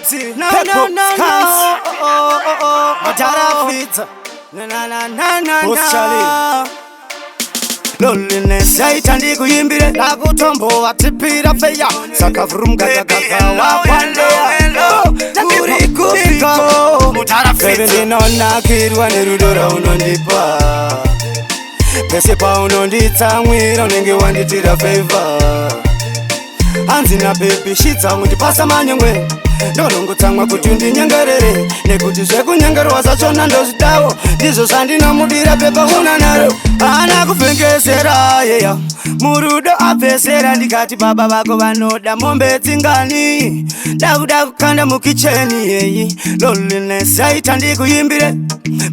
Fancy, no, no, no, no. Matara Fit, na na na na na. Boss Charlie. Loneliness yaitandi kuyimbire nakutombowa tipira feya saka vrumgaga wapande uri kupiko Baby ndinonakirwa nerudo raunondipa pese paunonditsamwira unenge wanditira favor hanzina baby shitsamwe ndipasa manyengwe ndonongotsamwa kuti undinyengerere nekuti zvekunyengerwa zvachona ndozvidawo ndizvo zvandinomudira pepa una naro ana kuvhengesera yeya murudo abvesera ndikati baba vako vanoda mombe dzingani ndakuda kukanda mukicheni yeyi loneliness yaita ndikuimbire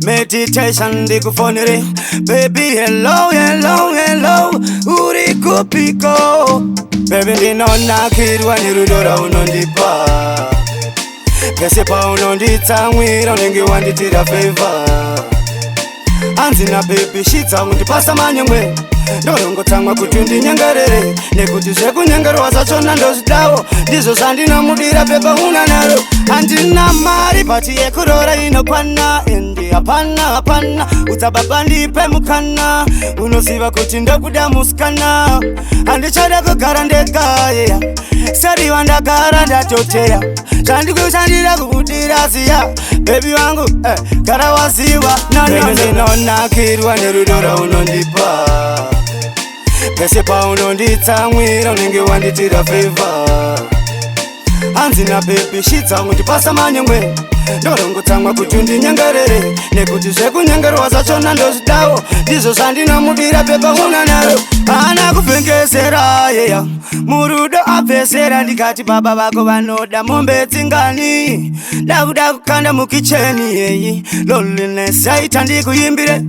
meditation ndikufonere baby hello hello hello uri kupiko baby ndinonakirwa nerudo raunondipa pese paunonditsamwira unenge wanditira favor hanzina baby shitsamwe ndipasa manyengwe ndorongotsamwa kuti undinyengerere nekuti zvekunyengerwa zvachona ndozvidawo ndizvo zvandinomudira pepa una naro handina mari pati yekurora inokwana endi hapana udzababa ndipe mukana unoziva kuti ndokuda musikana handichada kugara ndegayeya sariwa ndagara ndatoteya zvandikushandira kukudira ziya bebi wangu gara waziva ndinonakirwa nerudo raunondipa pese paunonditsamwira unenge wanditira favor hanzina baby shitsamwe ndipasa manyengwe ndorongotsamwa kuti undinyengerere nekuti zvekunyengerwa zvachona ndozvidawo ndizvo zvandinomudira pepa una naro ana kuvhengesera yeya murudo abvesera ndikati baba vako vanoda mombe dzingani ndakuda kukanda mukicheni yeyi loneliness yaita ndikuimbire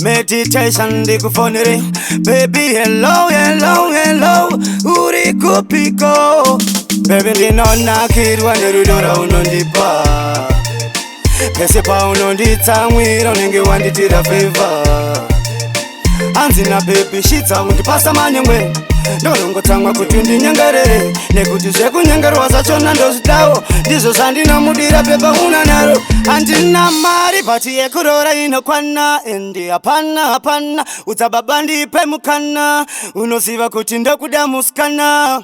meditation ndikufonere baby hello hello hello uri kupiko baby ndinonakirwa nerudo raunondipa pese paunonditsamwira unenge wanditira favor hanzina baby shitsamwe ndipasa manyengwe ndorongotsamwa kuti undinyengerere nekuti zvekunyengerwa zvachona ndozvidawo ndizvo zvandinomudira pepa una naro handina mari pati yekurora inokwana endi hapana udzababa ndipe mukana unoziva kuti ndokuda musikana